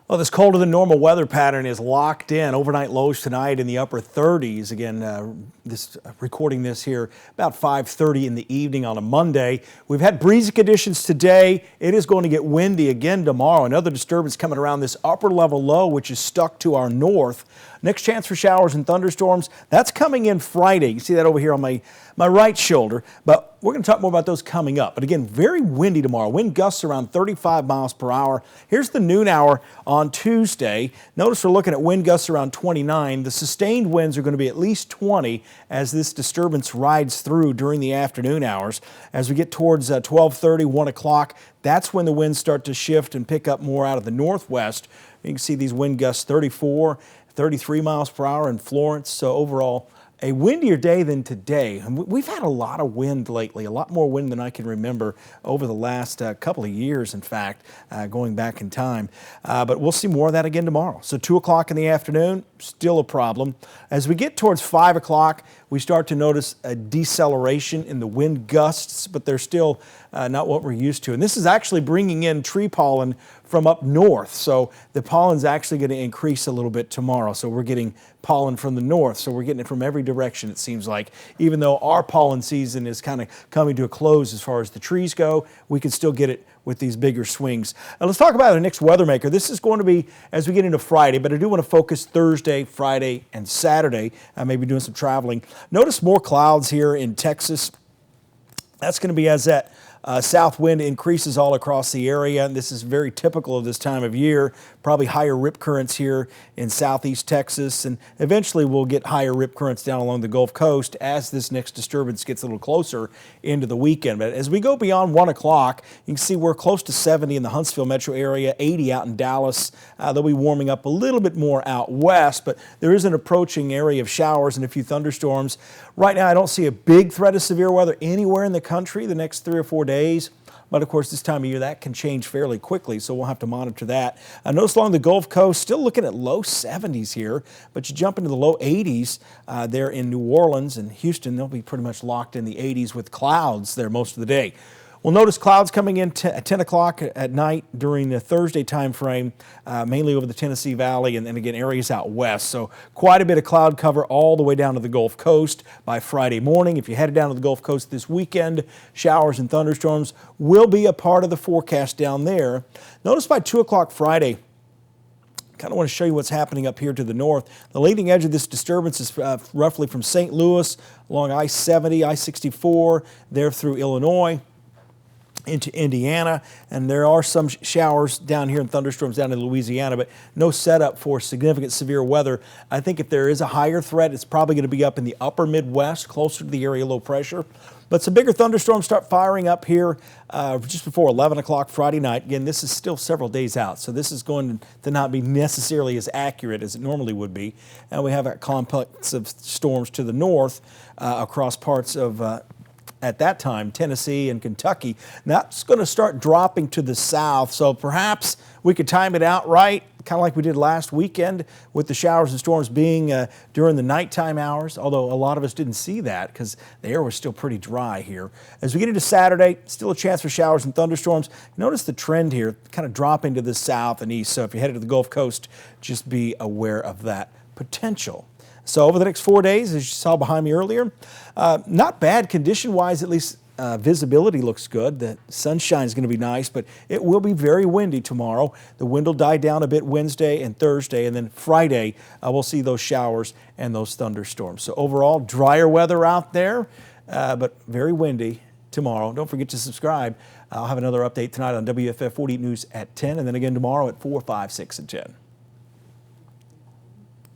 Well, this colder than normal weather pattern is locked in. Overnight lows tonight in the upper 30s. Again, recording this here about 5:30 in the evening on a Monday. We've had breezy conditions today. It is going to get windy again tomorrow. Another disturbance coming around this upper level low, which is stuck to our north. Next chance for showers and thunderstorms, that's coming in Friday. You see that over here on my right shoulder, but we're going to talk more about those coming up. But again, very windy tomorrow. Wind gusts around 35 miles per hour. Here's the noon hour on Tuesday. Notice we're looking at wind gusts around 29. The sustained winds are going to be at least 20 as this disturbance rides through during the afternoon hours. As we get towards 12:30, 1 o'clock, that's when the winds start to shift and pick up more out of the northwest. You can see these wind gusts 34, 33 miles per hour in Florence. So overall, a windier day than today. We've had a lot of wind lately, a lot more wind than I can remember over the last couple of years, in fact, going back in time. But we'll see more of that again tomorrow. So 2 o'clock in the afternoon, still a problem. As we get towards 5 o'clock, we start to notice a deceleration in the wind gusts, but they're still not what we're used to. And this is actually bringing in tree pollen from up north. So the pollen's actually going to increase a little bit tomorrow. So we're getting pollen from the north. So we're getting it from every direction, it seems like. Even though our pollen season is kind of coming to a close as far as the trees go, we can still get it with these bigger swings. Now let's talk about our next weather maker. This is going to be as we get into Friday, but I do want to focus Thursday, Friday, and Saturday. I may be doing some traveling. Notice more clouds here in Texas. That's going to be as that south wind increases all across the area, and this is very typical of this time of year. Probably higher rip currents here in southeast Texas, and eventually we'll get higher rip currents down along the Gulf Coast as this next disturbance gets a little closer into the weekend. But as we go beyond 1 o'clock, you can see we're close to 70 in the Huntsville metro area, 80 out in Dallas. They'll be warming up a little bit more out west, but there is an approaching area of showers and a few thunderstorms. Right now, I don't see a big threat of severe weather anywhere in the country the next 3 or 4 days. But of course, this time of year, that can change fairly quickly, so we'll have to monitor that. Notice along the Gulf Coast, still looking at low 70s here, but you jump into the low 80s there in New Orleans and Houston, they'll be pretty much locked in the 80s with clouds there most of the day. We'll notice clouds coming in at 10 o'clock at night during the Thursday time frame, mainly over the Tennessee Valley and then again areas out west. So quite a bit of cloud cover all the way down to the Gulf Coast by Friday morning. If you headed down to the Gulf Coast this weekend, showers and thunderstorms will be a part of the forecast down there. Notice by 2 o'clock Friday, kind of want to show you what's happening up here to the north. The leading edge of this disturbance is roughly from St. Louis along I-70, I-64, there through Illinois into Indiana, and there are some showers down here and thunderstorms down in Louisiana, but no setup for significant severe weather. I think if there is a higher threat, it's probably going to be up in the upper Midwest, closer to the area of low pressure. But some bigger thunderstorms start firing up here just before 11 o'clock Friday night. Again, this is still several days out, so this is going to not be necessarily as accurate as it normally would be. And we have a complex of storms to the north across parts of at that time, Tennessee and Kentucky. That's going to start dropping to the south, so perhaps we could time it out right, kind of like we did last weekend with the showers and storms being during the nighttime hours, although a lot of us didn't see that because the air was still pretty dry here. As we get into Saturday, still a chance for showers and thunderstorms. Notice the trend here, kind of dropping to the south and east, so if you're headed to the Gulf Coast, just be aware of that potential. So over the next 4 days, as you saw behind me earlier, not bad condition-wise, at least visibility looks good. The sunshine is going to be nice, but it will be very windy tomorrow. The wind will die down a bit Wednesday and Thursday, and then Friday we'll see those showers and those thunderstorms. So overall, drier weather out there, but very windy tomorrow. Don't forget to subscribe. I'll have another update tonight on WFF 48 News at 10, and then again tomorrow at 4, 5, 6, and 10.